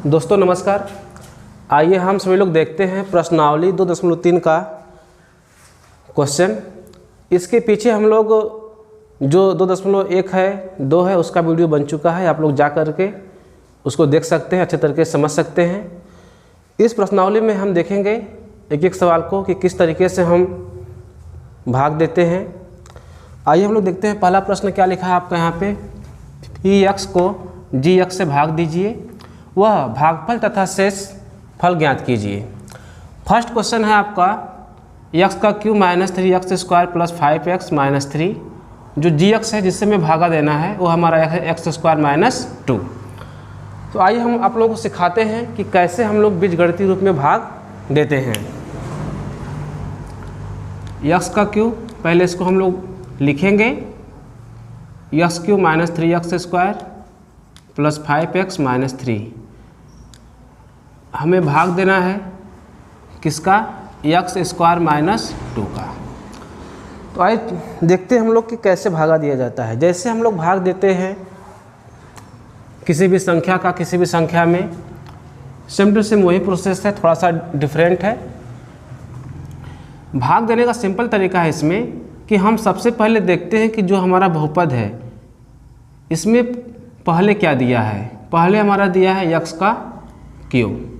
दोस्तों नमस्कार। आइए हम सभी लोग देखते हैं प्रश्नावली 2.3 का क्वेश्चन। इसके पीछे हम लोग जो 2.1 है 2 है उसका वीडियो बन चुका है, आप लोग जा कर के उसको देख सकते हैं, अच्छे तरीके से समझ सकते हैं। इस प्रश्नावली में हम देखेंगे एक एक सवाल को कि किस तरीके से हम भाग देते हैं। आइए हम लोग देखते हैं पहला प्रश्न क्या लिखा है आपका यहाँ पे। px को gx से भाग दीजिए, वह भागफल तथा शेष फल ज्ञात कीजिए। फर्स्ट क्वेश्चन है आपका x का cube minus 3x square plus 5x minus 3, जो gx है जिससे में भागा देना है वो हमारा है x स्क्वायर माइनस 2। तो आइए हम आप लोगों को सिखाते हैं कि कैसे हम लोग बीजगणितीय रूप में भाग देते हैं। x का क्यूब, पहले इसको हम लोग लिखेंगे x cube minus 3x square plus 5x minus 3। हमें भाग देना है किसका, x स्क्वायर माइनस 2 का। तो आइए देखते हैं हम लोग कि कैसे भागा दिया जाता है। जैसे हम लोग भाग देते हैं किसी भी संख्या का किसी भी संख्या में, सेम टू सेम वही प्रोसेस है, थोड़ा सा डिफरेंट है। भाग देने का सिंपल तरीका है इसमें कि हम सबसे पहले देखते हैं कि जो हमारा बहुपद है इसमें पहले क्या दिया है। पहले हमारा दिया है x का क्यूब।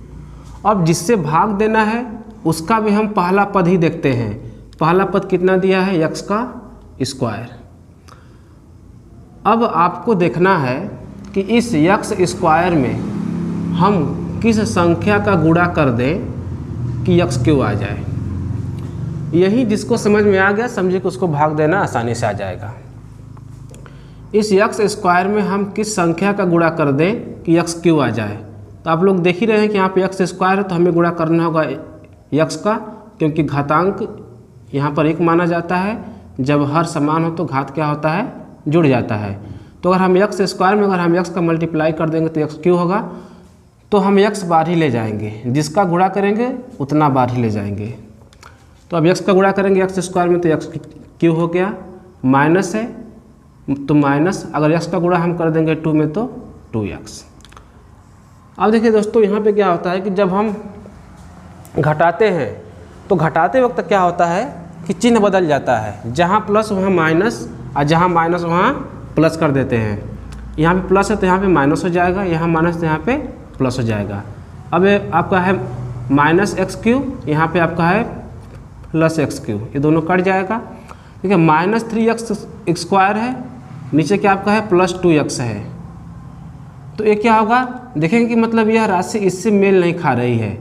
अब जिससे भाग देना है उसका भी हम पहला पद ही देखते हैं। पहला पद कितना दिया है, x का स्क्वायर। अब आपको देखना है कि इस x स्क्वायर में हम किस संख्या का गुणा कर दें कि x क्यूब आ जाए। यही जिसको समझ में आ गया समझिए कि उसको भाग देना आसानी से आ जाएगा। इस x स्क्वायर में हम किस संख्या का गुणा कर दें कि x क्यूब आ जाए। तो आप लोग देख ही रहे हैं कि यहाँ पे x स्क्वायर है तो हमें गुणा करना होगा x का, क्योंकि घातांक यहाँ पर 1 माना जाता है। जब हर समान हो तो घात क्या होता है, जुड़ जाता है। तो अगर हम x स्क्वायर में अगर हम x का मल्टीप्लाई कर देंगे तो x क्यूब होगा। तो हम x बार ही ले जाएंगे, जिसका गुणा करेंगे उतना बार ही ले जाएंगे। तो अब x का गुणा करेंगे x स्क्वायर में तो x क्यूब हो गया, माइनस है तो माइनस, अगर x का गुणा हम कर देंगे 2 में तो 2x। अब देखिए दोस्तों यहाँ पे क्या होता है कि जब हम घटाते हैं तो घटाते वक्त क्या होता है कि चिन्ह बदल जाता है। जहाँ प्लस वहाँ माइनस और जहाँ माइनस वहाँ प्लस कर देते हैं। यहाँ पे प्लस है तो यहाँ पे माइनस हो जाएगा, यहाँ माइनस तो यहाँ पे प्लस हो जाएगा। अब आपका है माइनस एक्स क्यूब, यहाँ पे आपका है प्लस एक्स क्यूब, ये दोनों कट जाएगा। ठीक है, माइनस 3x स्क्वायर है, नीचे क्या आपका है प्लस 2x है। तो ये क्या होगा, देखेंगे कि मतलब यह राशि इससे मेल नहीं खा रही है।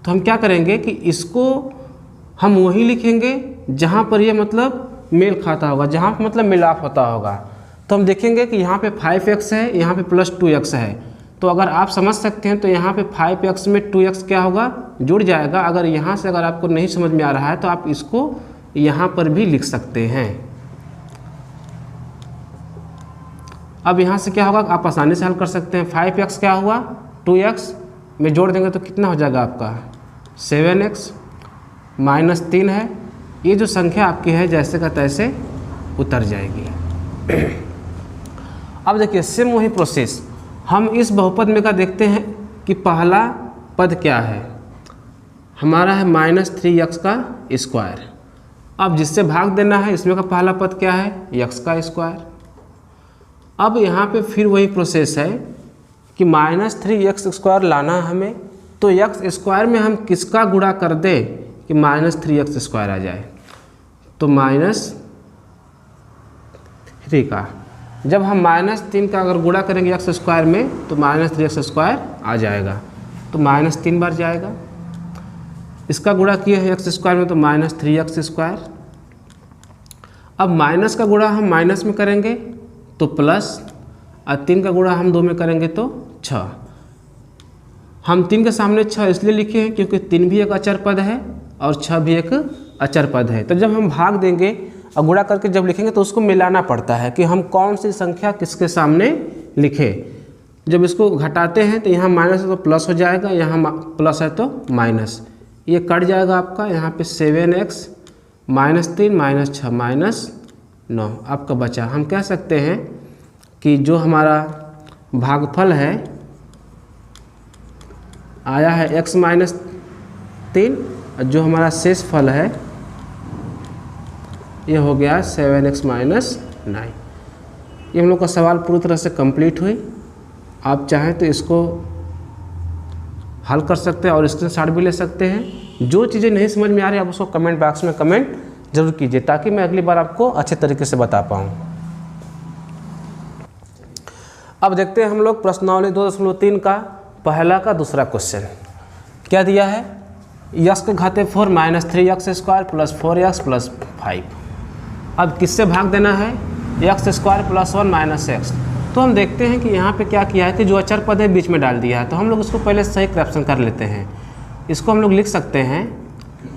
तो हम क्या करेंगे कि इसको हम वही लिखेंगे जहाँ पर ये मतलब मेल खाता होगा, जहाँ पर मतलब मिलाप होता होगा। तो हम देखेंगे कि यहाँ पे 5x है, यहाँ पे प्लस 2x है। तो अगर आप समझ सकते हैं तो यहाँ पे 5x में 2x क्या होगा, जुड़ जाएगा। अगर यहाँ से अगर आपको नहीं समझ में आ रहा है तो आप इसको यहाँ पर भी लिख सकते हैं। अब यहाँ से क्या होगा, आप आसानी से हल कर सकते हैं। 5x क्या हुआ, 2x में जोड़ देंगे तो कितना हो जाएगा आपका 7x, माइनस 3 है। ये जो संख्या आपकी है जैसे का तैसे उतर जाएगी। अब देखिए सेम वही प्रोसेस हम इस बहुपद में का देखते हैं कि पहला पद क्या है, हमारा है माइनस 3x का स्क्वायर। अब जिससे भाग देना है इसमें का पहला पद क्या है, x का स्क्वायर। अब यहाँ पे फिर वही प्रोसेस है कि माइनस 3x स्क्वायर लाना है हमें। तो x स्क्वायर में हम किसका गुणा कर दें कि माइनस 3x स्क्वायर आ जाए। तो माइनस 3 का, जब हम माइनस 3 का अगर गुणा करेंगे x स्क्वायर में तो माइनस 3x स्क्वायर आ जाएगा। तो माइनस 3 बार जाएगा। इसका गुणा किया है x स्क्वायर में तो माइनस 3x स्क्वायर। अब माइनस का गुणा हम माइनस में करेंगे तो प्लस, और 3 का गुणा हम 2 में करेंगे तो 6। हम 3 के सामने 6 इसलिए लिखे हैं क्योंकि 3 भी एक अचर पद है और 6 भी एक अचर पद है। तो जब हम भाग देंगे और गुणा करके जब लिखेंगे तो उसको मिलाना पड़ता है कि हम कौन सी संख्या किसके सामने लिखें। जब इसको घटाते हैं तो यहाँ माइनस है तो प्लस हो जाएगा, यहाँ प्लस है तो माइनस, ये कट जाएगा आपका। यहाँ पे 7x माइनस 3 माइनस 6 माइनस 9 आपका बचा। हम कह सकते हैं कि जो हमारा भागफल है आया है x माइनस 3, जो हमारा शेष फल है ये हो गया 7x माइनस 9। ये हम लोग का सवाल पूरी तरह से कंप्लीट हुई। आप चाहें तो इसको हल कर सकते हैं और स्क्रीनशॉट भी ले सकते हैं। जो चीज़ें नहीं समझ में आ रही आप उसको कमेंट बॉक्स में कमेंट जरूर कीजिए, ताकि मैं अगली बार आपको अच्छे तरीके से बता पाऊँ। अब देखते हैं हम लोग प्रश्नावली 2.3 का पहला का दूसरा क्वेश्चन। क्या दिया है? x के घाते 4 minus 3x square plus 4x plus 5। अब किससे भाग देना है? x square plus 1 minus x। तो हम देखते हैं कि यहाँ पे क्या किया है कि जो अचर पद है बीच में डाल दिया है। तो हम लोग इसको पहले सही करप्शन कर लेते हैं। इसको हम लोग लिख सकते हैं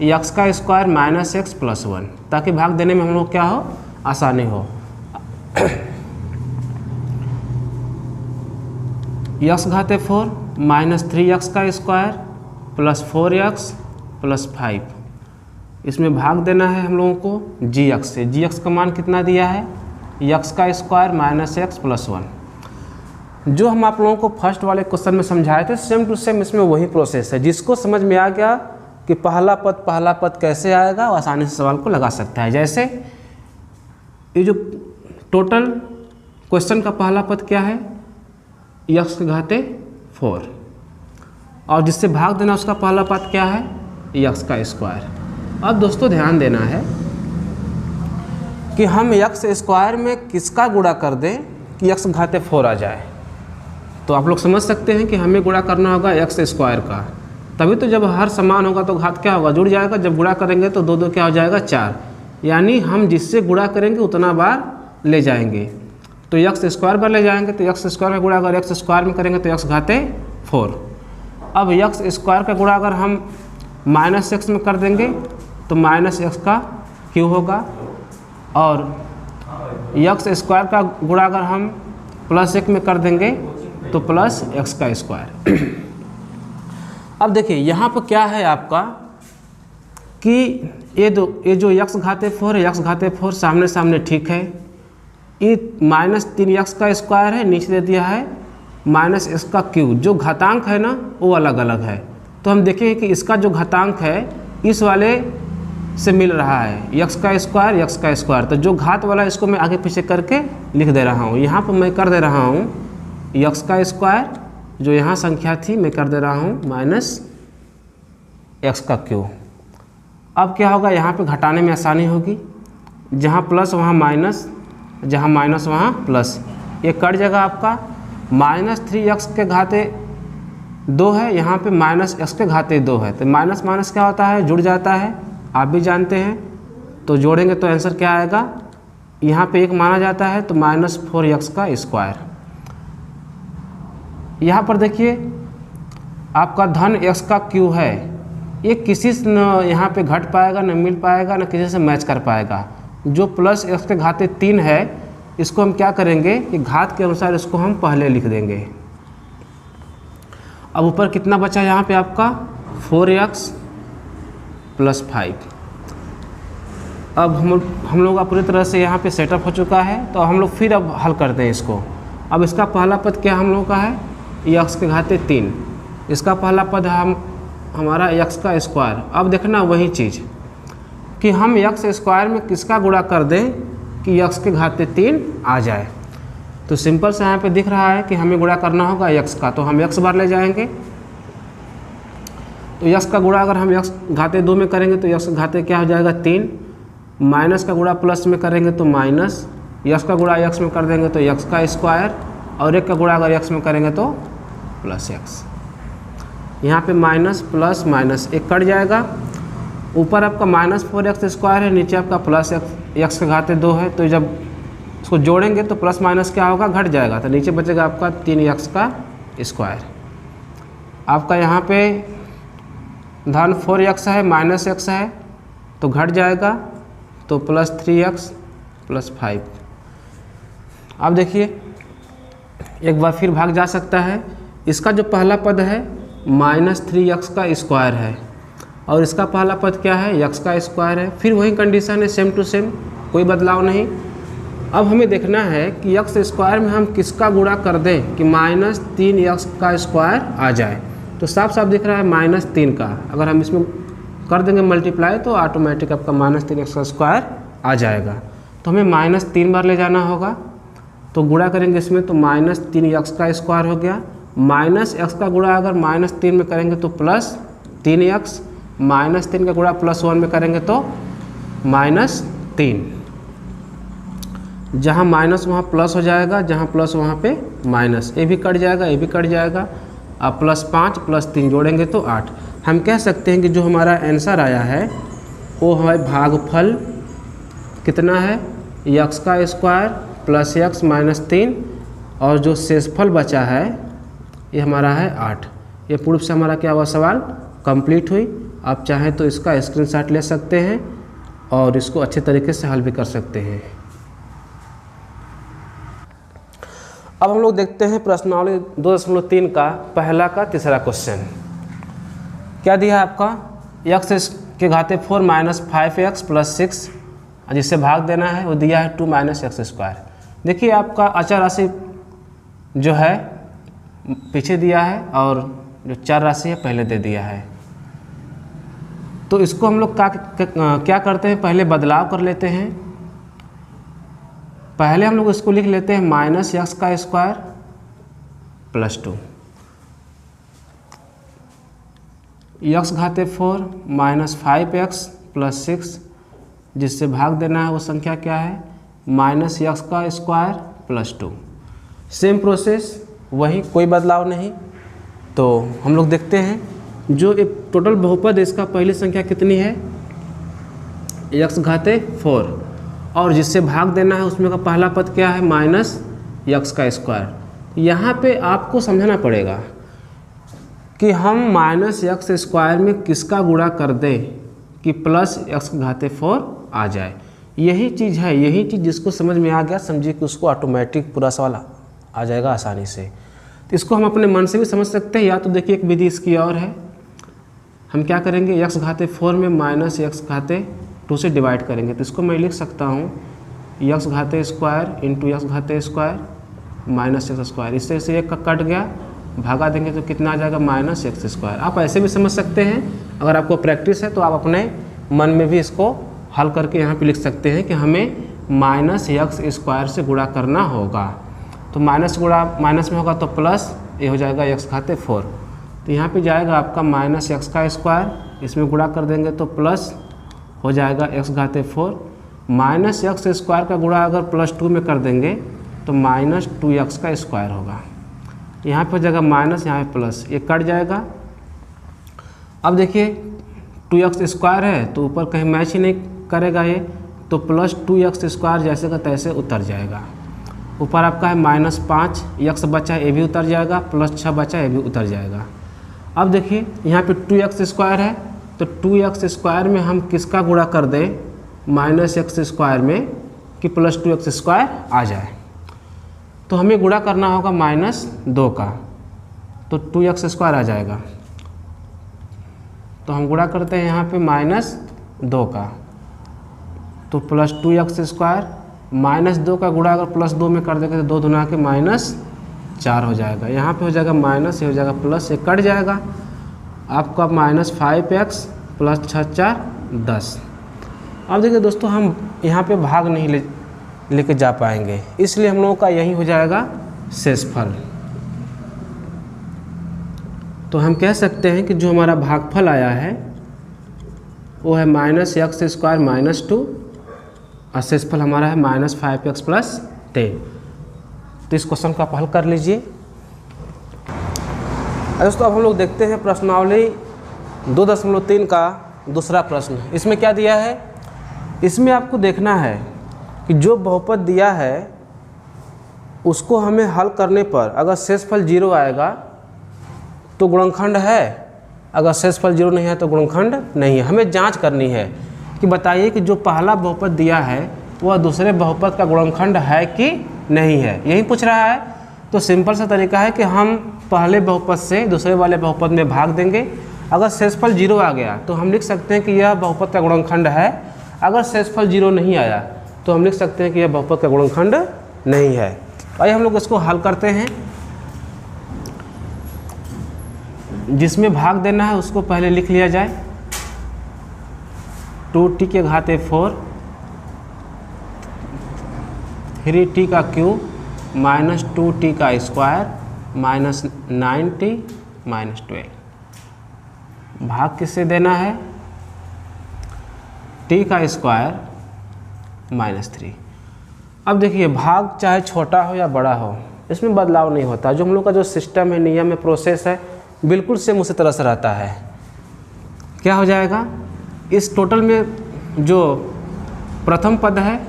x का स्क्वायर माइनस x प्लस 1, ताकि भाग देने में हम लोग क्या हो, आसानी हो। x घाते 4 माइनस 3x का स्क्वायर प्लस 4x प्लस 5, इसमें भाग देना है हम लोगों को gx से। gx का मान कितना दिया है? x का स्क्वायर माइनस x प्लस 1। जो हम आप लोगों को फर्स्ट वाले क्वेश्चन में समझाए थे, सेम टू सेम इसमें वही प्रोसेस है। जिसको समझ में आ गया कि पहला पद कैसे आएगा, वो आसानी से सवाल को लगा सकता है। जैसे ये जो टोटल क्वेश्चन का पहला पद क्या है? x के घाते 4, और जिससे भाग देना उसका पहला पद क्या है? x का स्क्वायर। अब दोस्तों ध्यान देना है कि हम x स्क्वायर में किसका गुणा कर दें कि x घाते 4 आ जाए। तो आप लोग समझ सकते हैं कि हमें गुणा करना होगा x स्क्वायर का, तभी तो जब हर समान होगा तो घात क्या होगा, जुड़ जाएगा। जब गुणा करेंगे तो 2 2 क्या हो जाएगा, 4। यानी हम जिससे गुणा करेंगे उतना बार ले जाएंगे। तो x स्क्वायर बार ले जाएंगे, तो x स्क्वायर का गुणा अगर x स्क्वायर में करेंगे तो x घाते 4। अब x स्क्वायर का गुणा अगर हम माइनस x में कर देंगे तो माइनस x का क्यू होगा, और x स्क्वायर का गुणा अगर हम प्लस 1 में कर देंगे तो प्लस x का स्क्वायर। अब देखिए यहाँ पर क्या है आपका कि ये जो x घाते 4 है, x घाते 4 सामने सामने ठीक है। ये माइनस 3x का स्क्वायर है, नीचे दे दिया है माइनस x का क्यूब। जो घातांक है ना वो अलग अलग है। तो हम देखेंगे कि इसका जो घातांक है इस वाले से मिल रहा है, x का स्क्वायर। तो जो घात वाला इसको मैं आगे पीछे करके लिख दे रहा हूँ। यहाँ पर मैं कर दे रहा हूँ x का स्क्वायर, जो यहाँ संख्या थी मैं कर दे रहा हूँ माइनस x का क्यूब। अब क्या होगा, यहाँ पे घटाने में आसानी होगी। जहाँ प्लस वहाँ माइनस, जहाँ माइनस वहाँ प्लस, ये कट जाएगा आपका। माइनस 3x के घाते 2 है, यहाँ पे माइनस x के घाते 2 है। तो माइनस माइनस क्या होता है, जुड़ जाता है, आप भी जानते हैं। तो जोड़ेंगे तो आंसर क्या आएगा, यहाँ पे 1 माना जाता है तो माइनस 4x का स्क्वायर। यहाँ पर देखिए आपका धन x का क्यू है, ये किसी से न यहाँ पे घट पाएगा, न मिल पाएगा, न किसी से मैच कर पाएगा। जो प्लस x के घाते 3 है, इसको हम क्या करेंगे कि घात के अनुसार इसको हम पहले लिख देंगे। अब ऊपर कितना बचा यहाँ पे आपका 4x प्लस 5। अब हम लोग का पूरी तरह से यहाँ पे सेटअप हो चुका है। तो हम लोग फिर अब हल करते हैं इसको। अब इसका पहला पद क्या हम लोग का है, x के घाते 3। इसका पहला पद है हमारा x का स्क्वायर। अब देखना वही चीज़ कि हम x स्क्वायर में किसका गुणा कर दें कि x के घाते 3 आ जाए। तो सिंपल से यहाँ पे दिख रहा है कि हमें गुणा करना होगा x का, तो हम x बार ले जाएंगे। तो x का गुणा अगर हम x घाते 2 में करेंगे तो x घाते क्या हो जाएगा 3। माइनस का गुणा प्लस में करेंगे तो माइनस, x का गुणा x में कर देंगे तो x का स्क्वायर, और 1 का गुणा अगर x में करेंगे तो प्लस x। यहाँ पे माइनस प्लस माइनस 1 कट जाएगा। ऊपर आपका माइनस 4x स्क्वायर है, नीचे आपका प्लस x के घाते 2 है। तो जब इसको जोड़ेंगे तो प्लस माइनस क्या होगा, घट जाएगा। तो नीचे बचेगा आपका 3x का स्क्वायर। आपका यहाँ पे धन 4x है, माइनस x है, तो घट जाएगा तो प्लस 3x प्लस 5। अब देखिए एक बार फिर भाग जा सकता है। इसका जो पहला पद है माइनस 3x का स्क्वायर है, और इसका पहला पद क्या है, x का स्क्वायर है। फिर वही कंडीशन है, सेम टू सेम, कोई बदलाव नहीं। अब हमें देखना है कि x स्क्वायर में हम किसका गुणा कर दें कि माइनस 3x का स्क्वायर आ जाए। तो साफ साफ दिख रहा है -3 का। अगर हम इसमें कर देंगे मल्टीप्लाई तो ऑटोमेटिक आपका -3x² आ जाएगा। तो हमें -3 बार ले जाना होगा, तो गुणा करेंगे इसमें तो -3x² हो गया। -x का गुणा अगर -3 में करेंगे तो +3x, -3 का गुणा +1 में करेंगे तो -3। जहाँ माइनस वहाँ प्लस हो जाएगा, जहाँ प्लस वहाँ पे माइनस, ये भी कट जाएगा, ये भी कट जाएगा। अब +5 + 3 जोड़ेंगे तो 8। हम कह सकते हैं कि जो हमारा आंसर आया है वो है भागफल कितना है, x² + x - 3, और जो शेषफल बचा है ये हमारा है 8। ये पूर्व से हमारा क्या हुआ, सवाल कंप्लीट हुई। आप चाहें तो इसका स्क्रीनशॉट ले सकते हैं और इसको अच्छे तरीके से हल भी कर सकते हैं। अब हम लोग देखते हैं प्रश्नावली 2.3 का पहला का तीसरा क्वेश्चन। क्या दिया है आपका, x के घाते 4 - 5x + 6, जिससे भाग देना है, वो दिया है 2 - x²। देखिए आपका अचर राशि जो है पीछे दिया है और जो चर राशि है पहले दे दिया है। तो इसको हम लोग क्या करते हैं, पहले बदलाव कर लेते हैं। पहले हम लोग इसको लिख लेते हैं -x² + 2, x घाते 4 - 5x + 6, जिससे भाग देना है वो संख्या क्या है, -x² + 2। सेम प्रोसेस, वही, कोई बदलाव नहीं। तो हम लोग देखते हैं जो एक टोटल बहुपद है इसका पहली संख्या कितनी है, x घाते 4, और जिससे भाग देना है उसमें का पहला पद क्या है, -x²। यहाँ पे आपको समझना पड़ेगा कि हम -x² में किसका गुणा कर दें कि +x घाते 4 आ जाए। यही चीज़ है, यही चीज़ जिसको समझ में आ गया, समझिए कि उसको ऑटोमेटिक पूरा सवाल आ जाएगा आसानी से। तो इसको हम अपने मन से भी समझ सकते हैं, या तो देखिए एक विधि इसकी और है। हम क्या करेंगे, x घाते 4 में -x घाते 2 से डिवाइड करेंगे। तो इसको मैं लिख सकता हूँ x घाते स्क्वायर × x घाते स्क्वायर -x²। इससे से एक कट गया, भागा देंगे तो कितना आ जाएगा, -x²। आप ऐसे भी समझ सकते हैं, अगर आपको प्रैक्टिस है तो आप अपने मन में भी इसको हल करके यहाँ पे लिख सकते हैं कि हमें -x² से गुणा करना होगा। तो माइनस में होगा तो प्लस, ये हो जाएगा x घाते 4। तो यहाँ पे जाएगा आपका -x², इसमें गुणा कर देंगे तो प्लस हो जाएगा x घाते 4। -x² का गुणा अगर +2 में कर देंगे तो -2x² होगा। यहाँ पे हो जाएगा माइनस, यहाँ पे प्लस, ये कट जाएगा। अब देखिए 2x² है तो ऊपर कहीं मैच ही नहीं करेगा ये, तो +2x² जैसे का तैसे उतर जाएगा। ऊपर आपका है -5, x बचा है ये भी उतर जाएगा, +6 बचा है ये भी उतर जाएगा। अब देखिए यहाँ पे 2x² है, तो 2x² में हम किसका गुणा कर दें -x² में कि +2x² आ जाए। तो हमें गुणा करना होगा -2 का, तो 2x² आ जाएगा। तो हम गुणा करते हैं यहाँ पे -2 का, तो +2x², -2 का गुणा अगर +2 में कर देंगे तो 2 दूना के -4 हो जाएगा। यहाँ पे हो जाएगा माइनस, ये हो जाएगा प्लस, ये कट जाएगा। आपका -5x + 6 4 10। अब देखिए दोस्तों, हम यहाँ पे भाग नहीं लेके जा पाएंगे, इसलिए हम लोगों का यही हो जाएगा शेषफल। तो हम कह सकते हैं कि जो हमारा भागफल आया है वो है -x² - 2, और शेषफल हमारा है -5x + 10। तो इस क्वेश्चन को आप हल कर लीजिए। दोस्तों अब हम लोग देखते हैं प्रश्नावली 2.3 का दूसरा प्रश्न। इसमें क्या दिया है, इसमें आपको देखना है कि जो बहुपद दिया है उसको हमें हल करने पर अगर शेषफल 0 आएगा तो गुणनखंड है, अगर शेषफल 0 नहीं है तो गुणनखंड नहीं है। हमें जांच करनी है कि बताइए कि जो पहला बहुपद दिया है वह दूसरे बहुपद का गुणनखंड है कि नहीं है, यही पूछ रहा है। तो सिंपल सा तरीका है कि हम पहले बहुपद से दूसरे वाले बहुपद में भाग देंगे। अगर शेषफल 0 आ गया तो हम लिख सकते हैं कि यह बहुपद का गुणनखंड है। अगर शेषफल 0 नहीं आया तो हम लिख सकते हैं कि यह बहुपद का गुणनखंड नहीं है। आइए हम लोग इसको हल करते हैं। जिसमें भाग देना है उसको पहले लिख लिया जाए। 2t के घाते 4 3t का क्यूब माइनस 2t का स्क्वायर माइनस 9t माइनस 12। भाग किससे देना है? t का स्क्वायर माइनस 3। अब देखिए भाग चाहे छोटा हो या बड़ा हो, इसमें बदलाव नहीं होता। जो हम लोग का जो सिस्टम है, नियम है, प्रोसेस है, बिल्कुल सेम उसी तरह से रहता है। क्या हो जाएगा? इस टोटल में जो प्रथम पद है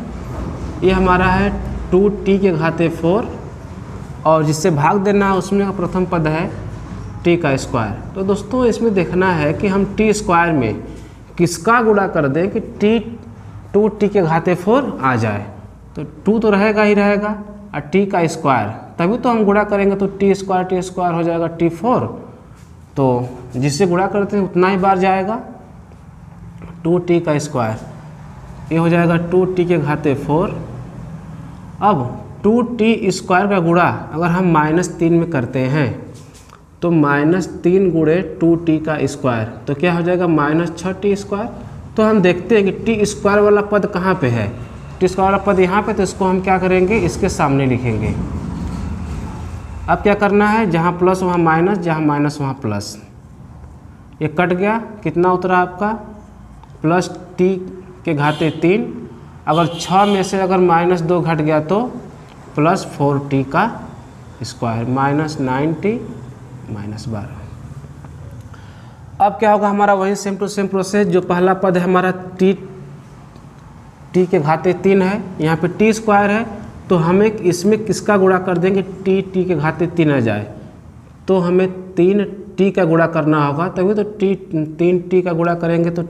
ये हमारा है 2t के घाते 4 और जिससे भाग देना है उसमें का प्रथम पद है t का स्क्वायर। तो दोस्तों इसमें देखना है कि हम t स्क्वायर में किसका गुणा कर दें कि 2t के घाते 4 आ जाए। तो 2 तो रहेगा ही रहेगा और t का स्क्वायर, तभी तो हम गुणा करेंगे तो t स्क्वायर हो जाएगा t4। तो जिससे गुणा करते हैं उतना ही बार जाएगा। 2t का स्क्वायर ये हो जाएगा 2t के घाते 4। अब 2t स्क्वायर का गुणा अगर हम -3 में करते हैं तो -3 गुणे 2t का स्क्वायर, तो क्या हो जाएगा? -6t square. तो हम देखते हैं कि t स्क्वायर वाला पद कहाँ पे है? t स्क्वायर वाला पद यहाँ पे, तो इसको हम क्या करेंगे? इसके सामने लिखेंगे। अब क्या करना है? जहाँ प्लस वहाँ माइनस, जहाँ माइनस वहाँ प्लस। ये कट गया, कितना उतरा आपका? प्लस t के घाते 3। अगर 6 में से अगर -2 घट गया तो प्लस 4t का स्क्वायर माइनस 9t माइनस 12। अब क्या होगा? हमारा वही सेम टू सेम प्रोसेस। जो पहला पद है हमारा t के घाते 3 है, यहाँ पे t स्क्वायर है, तो हमें इसमें किसका गुणा कर देंगे? t के घाते 3 आ जाए तो हमें 3t का गुणा करना होगा, तभी तो 3t का गुणा करेंगे तो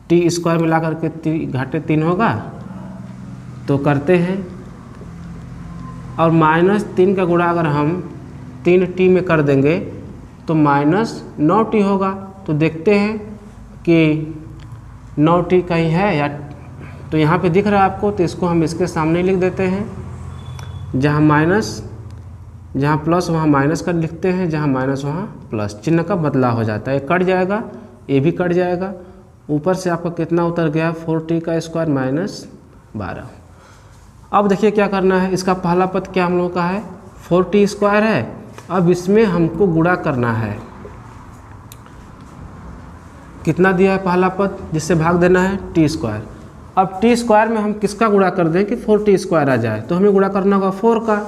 t स्क्वायर मिला करके t घाते 3 होगा। तो करते हैं, और -3 का गुणा अगर हम 3t में कर देंगे तो -9t होगा। तो देखते हैं कि 9t कहीं है या, तो यहाँ पे दिख रहा है आपको, तो इसको हम इसके सामने लिख देते हैं। जहाँ प्लस वहाँ माइनस कर लिखते हैं, जहाँ माइनस वहाँ प्लस। चिन्ह का बदलाव हो जाता है, कट जाएगा, ये भी कट जाएगा। ऊपर से आपका कितना उतर गया? 4t का स्क्वायर माइनस 12। अब देखिए क्या करना है। इसका पहला पद क्या हम लोग का है? 4t स्क्वायर है। अब इसमें हमको गुणा करना है। कितना दिया है पहला पद जिससे भाग देना है? t square. अब t स्क्वायर में हम किसका गुणा कर दें कि 4t स्क्वायर आ जाए? तो हमें गुणा करना होगा 4 का,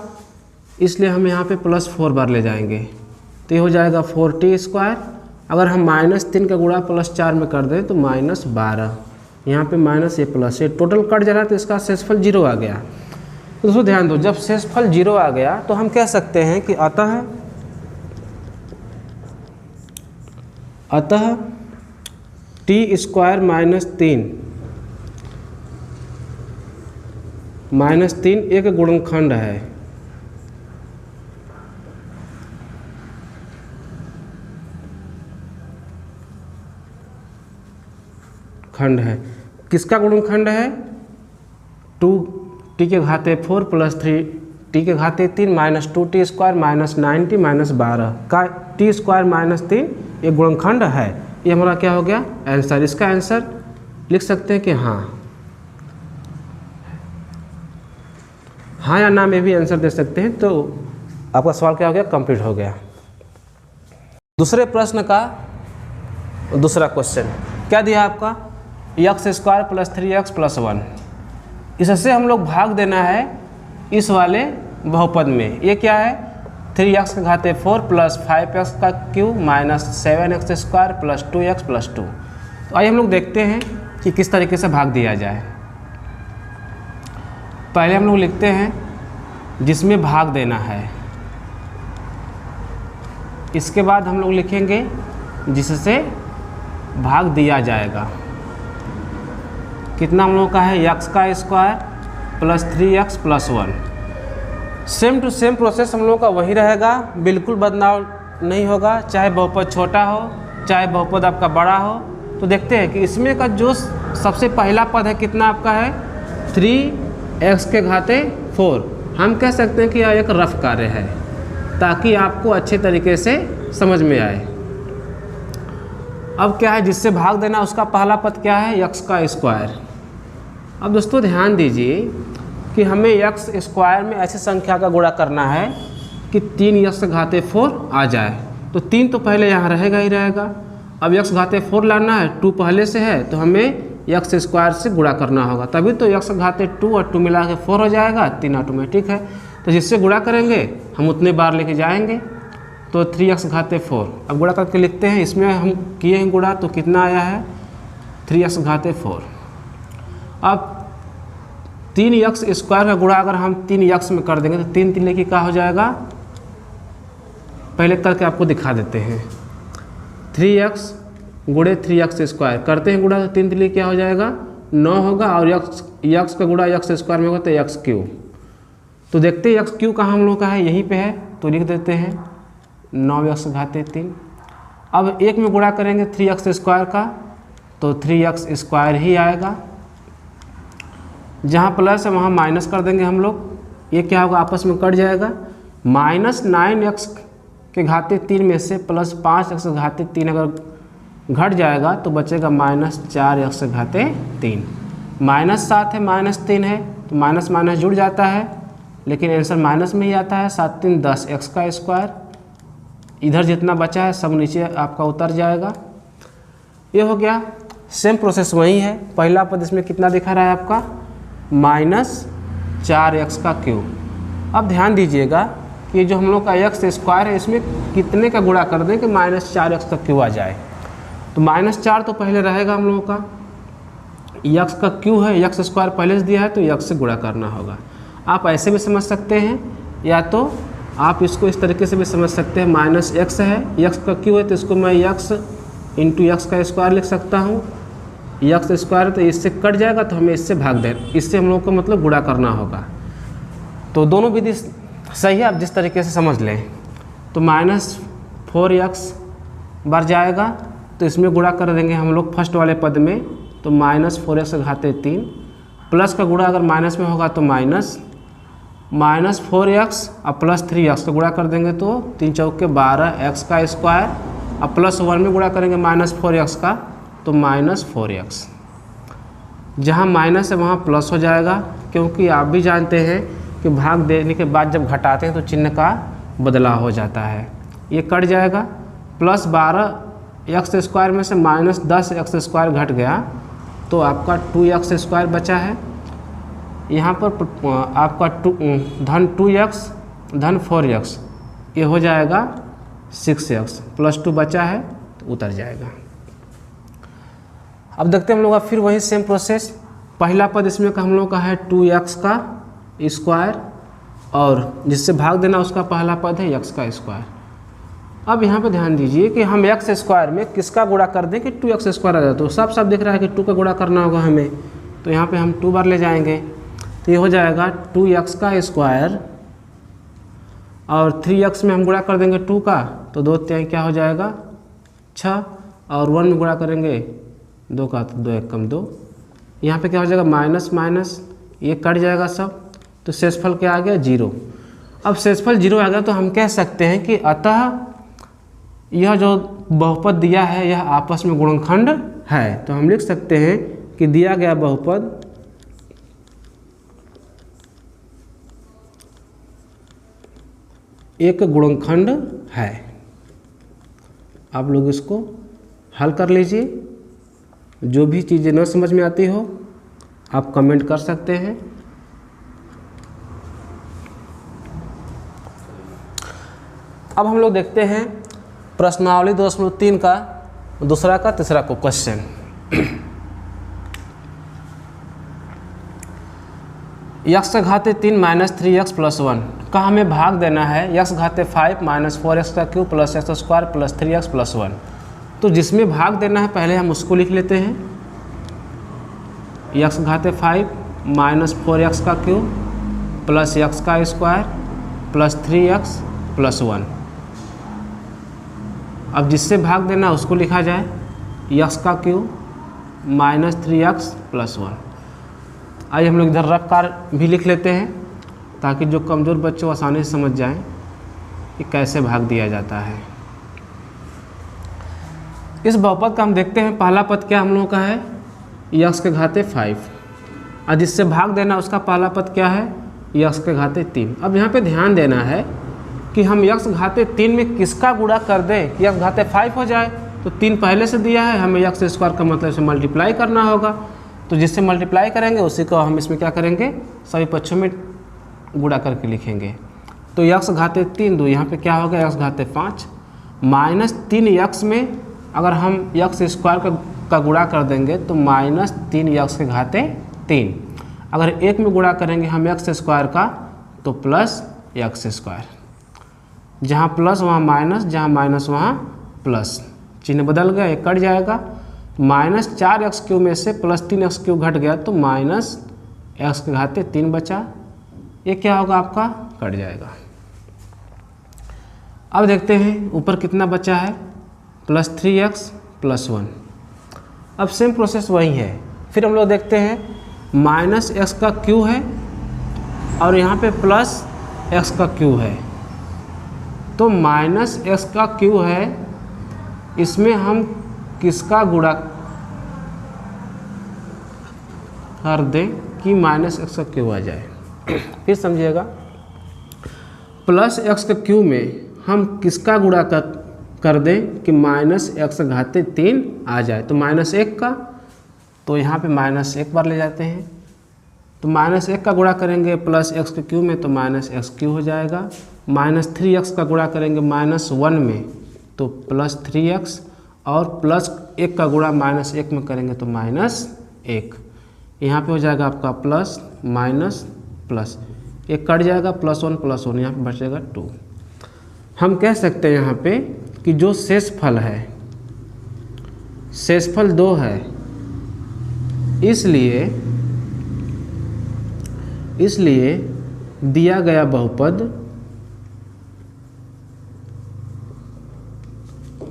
इसलिए हम यहाँ पे +4 बार ले जाएंगे। तो ये हो जाएगा 4t स्क्वायर। अगर हम -3 का गुणा +4 में कर दें तो -12। यहाँ पे माइनस ये प्लस, ये टोटल कट जा रहा है तो इसका शेषफल 0 आ गया। तो दोस्तों ध्यान दो, जब शेषफल 0 आ गया तो हम कह सकते हैं कि अतः t स्क्वायर -3 एक गुणनखंड है। खंड है, किसका गुणनखंड है? 2t के घाते 4 प्लस 3t के घाते 3 minus 2t square minus 9t minus 12 का t स्क्वायर -3 एक गुणनखंड है। ये हमारा क्या हो गया? आंसर। इसका आंसर लिख सकते हैं कि हाँ या ना में भी आंसर दे सकते हैं। तो आपका सवाल क्या हो गया? कंप्लीट हो गया। दूसरे प्रश्न का दूसरा क्वेश्चन क्या दिया आपका? x square plus 3x plus 1। इससे हम लोग भाग देना है इस वाले बहुपद में। ये क्या है? 3x के घाते 4 प्लस 5x का cube minus 7x square plus 2x plus 2। तो आइए हम लोग देखते हैं कि किस तरीके से भाग दिया जाए। पहले हम लोग लिखते हैं जिसमें भाग देना है, इसके बाद हम लोग लिखेंगे जिससे भाग दिया जाएगा। कितना हम लोग का है? x का square plus 3x plus 1। Same to same process हम लोग का वही रहेगा, बिल्कुल बदलाव नहीं होगा, चाहे बहुपद छोटा हो चाहे बहुपद आपका बड़ा हो। तो देखते हैं कि इसमें का जो सबसे पहला पद है कितना आपका है? 3x के घाते 4। हम कह सकते हैं कि यह एक रफ कार्य है ताकि आपको अच्छे तरीके से समझ में आए। अब क्या है, जिससे भाग देना उसका पहला पद क्या है, यक्स का स्क्वायर। अब दोस्तों ध्यान दीजिए कि हमें यक्स स्क्वायर में ऐसी संख्या का गुणा करना है कि 3 यक्स घाते 4 आ जाए। तो 3 तो पहले यहाँ रहेगा ही रहेगा। अब यक्स घाते 4 लाना है, 2 पहले से है तो हमें यक्स स्क्वायर से गुणा करना होगा, तभी तो यक्स घाते 2 और 2 मिला के 4 हो जाएगा, 3 ऑटोमेटिक है। तो जिससे गुणा करेंगे हम उतने बार लेके जाएंगे। तो 3 घाते 4 अब गुणा करके लिखते हैं। इसमें हम किए हैं गुणा तो कितना आया है, 3 घाते 4। अब 3 यक्स स्क्वायर का गुणा अगर हम 3 यक्स में कर देंगे तो 3 3 लेके क्या हो जाएगा, पहले करके आपको दिखा देते हैं। 3x गुणे 3x स्क्वायर करते हैं गुणा तो 3 3 क्या हो जाएगा, 9 होगा। और यक्स का गुणा यक्स स्क्वायर में होगा तो यक्स क्यू। तो देखते हैं यक्स क्यू कहाँ हम लोग का है, यहीं पे है, तो लिख देते हैं 9 घाते 3। अब एक में गुणा करेंगे 3x स्क्वायर का तो 3x स्क्वायर ही आएगा। जहाँ प्लस है वहाँ माइनस कर देंगे हम लोग, ये क्या होगा आपस में कट जाएगा। -9x के घाते 3 में से प्लस 5x घाते 3 अगर घट जाएगा तो बचेगा -4x घाते 3। -7 है -3 है तो माइनस माइनस जुड़ जाता है, लेकिन आंसर माइनस में ही आता है। 7 3 10 x का स्क्वायर। इधर जितना बचा है सब नीचे आपका उतर जाएगा। ये हो गया। सेम प्रोसेस वही है। पहला पद इसमें कितना दिखा रहा है आपका, -4x का क्यूब। अब ध्यान दीजिएगा कि जो हम लोग का एक्स स्क्वायर है इसमें कितने का गुणा कर दें कि -4x का क्यू आ जाए। तो -4 तो पहले रहेगा हम लोगों का, यक्स का क्यू है, यक्स स्क्वायर पहले से दिया है तो यक्स से गुणा करना होगा। आप ऐसे भी समझ सकते हैं या तो आप इसको इस तरीके से भी समझ सकते हैं। -x है, यक्स का क्यू है तो इसको मैं यक्स इंटू यक्स का स्क्वायर लिख सकता हूँ। यक्स स्क्वायर तो इससे कट जाएगा तो हमें इससे भाग दे, इससे हम लोग को मतलब गुणा करना होगा। तो दोनों विधि सही है, आप जिस तरीके से समझ लें। तो -4x बार जाएगा तो इसमें गुणा कर देंगे हम लोग फर्स्ट वाले पद में, तो -4x घाते 3। प्लस का गुणा अगर माइनस में होगा तो -4x और प्लस 3x का गुणा कर देंगे तो 3 चौके 12x का स्क्वायर। अब +1 में गुणा करेंगे -4x का तो -4x। जहाँ माइनस है वहाँ प्लस हो जाएगा, क्योंकि आप भी जानते हैं कि भाग देने के बाद जब घटाते हैं तो चिन्ह का बदलाव हो जाता है। ये कट जाएगा। +12x स्क्वायर में से -10x स्क्वायर घट गया तो आपका 2x स्क्वायर बचा है। यहाँ पर आपका धन 2x धन 4x, ये हो जाएगा 6x, +2 बचा है तो उतर जाएगा। अब देखते हैं हम लोग का फिर वही सेम प्रोसेस। पहला पद इसमें का हम लोग का है 2x का स्क्वायर और जिससे भाग देना उसका पहला पद है x का स्क्वायर। अब यहाँ पे ध्यान दीजिए कि हम x स्क्वायर में किसका गुणा कर दें कि 2x स्क्वायर आ जाए। तो साफ साफ दिख रहा है कि 2 का गुणा करना होगा हमें, तो यहाँ पे हम 2 बार ले जाएंगे तो ये हो जाएगा 2x का स्क्वायर और 3x में हम गुणा कर देंगे 2 का तो 2 3 क्या हो जाएगा 6 और 1 में गुणा करेंगे 2 का तो 2 1 कम 2। यहाँ पे क्या हो जाएगा माइनस माइनस, ये कट जाएगा सब, तो शेषफल क्या आ गया 0। अब शेषफल 0 आ गया तो हम कह सकते हैं कि अतः यह जो बहुपद दिया है यह आपस में गुणनखंड है। तो हम लिख सकते हैं कि दिया गया बहुपद एक गुणनखंड है। आप लोग इसको हल कर लीजिए। जो भी चीज़ें न समझ में आती हो आप कमेंट कर सकते हैं। अब हम लोग देखते हैं प्रश्नावली 2.3 का दूसरा का तीसरा को क्वेश्चन। x घाते 3 -3x + 1 का हमें भाग देना है x घाते 5 -4x का cube plus x square plus 3x + 1। तो जिसमें भाग देना है पहले हम उसको लिख लेते हैं। x घाते 5 -4x का क्यूब प्लस x का स्क्वायर प्लस 3x + 1। अब जिससे भाग देना उसको लिखा जाए x का क्यूब -3x + 1। आइए हम लोग इधर रफ कार भी लिख लेते हैं ताकि जो कमज़ोर बच्चों आसानी से समझ जाएं कि कैसे भाग दिया जाता है। इस बहुपद का हम देखते हैं, पहला पद क्या हम लोगों का है, यक्स के घाते 5, और जिससे भाग देना उसका पहला पद क्या है, यक्स के घाते 3। अब यहाँ पे ध्यान देना है कि हम यक्स घाते 3 में किसका गुणा कर दें कि यक्स घाते 5 हो जाए। तो 3 पहले से दिया है, हमें यक्स स्क्वायर का मतलब से मल्टीप्लाई करना होगा, तो जिससे मल्टीप्लाई करेंगे उसी को हम इसमें क्या करेंगे, सभी पक्षों में गुणा करके लिखेंगे। तो यक्स घाते 3 2, यहाँ पे क्या होगा, यक्स घाते 5 माइनस 3 यक्स में अगर हम यक्स स्क्वायर का गुणा कर देंगे तो माइनस 3 यक्स के घाते 3। अगर 1 में गुणा करेंगे हम यक्स स्क्वायर का तो प्लस यक्स स्क्वायर, जहाँ प्लस वहाँ माइनस, जहाँ माइनस वहाँ प्लस, चिन्ह बदल गया, एक कट जाएगा। माइनस 4x³ में से प्लस 3x³ घट गया तो माइनस x के घाते 3 बचा, ये क्या होगा आपका, कट जाएगा। अब देखते हैं ऊपर कितना बचा है, प्लस 3x + 1। अब सेम प्रोसेस वही है, फिर हम लोग देखते हैं माइनस x का क्यू है और यहाँ पे प्लस x का क्यू है, तो माइनस x का क्यू है, इसमें हम किसका गुणा कर दें कि माइनस x का क्यू आ जाए। फिर समझिएगा, प्लस x के क्यू में हम किसका गुणा कर दें कि माइनस x घाते 3 आ जाए। तो माइनस 1 का, तो यहाँ पे माइनस 1 बार ले जाते हैं, तो माइनस 1 का गुणा करेंगे प्लस x के क्यू में तो माइनस x³ हो जाएगा। माइनस 3x का गुणा करेंगे माइनस 1 में तो प्लस 3x, और प्लस 1 का गुणा माइनस 1 में करेंगे तो माइनस 1। यहाँ पे हो जाएगा आपका प्लस माइनस प्लस, एक कट जाएगा, +1 + 1, यहाँ पे बचेगा 2। हम कह सकते हैं यहाँ पे कि जो शेषफल है, शेषफल 2 है, इसलिए दिया गया बहुपद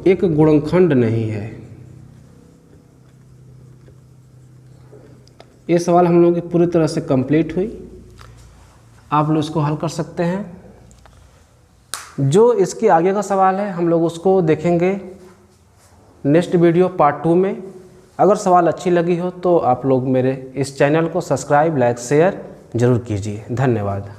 एक गुणनखंड नहीं है। ये सवाल हम लोगों की पूरी तरह से कंप्लीट हुई, आप लोग इसको हल कर सकते हैं। जो इसके आगे का सवाल है हम लोग उसको देखेंगे नेक्स्ट वीडियो पार्ट 2 में। अगर सवाल अच्छी लगी हो तो आप लोग मेरे इस चैनल को सब्सक्राइब, लाइक, शेयर ज़रूर कीजिए। धन्यवाद।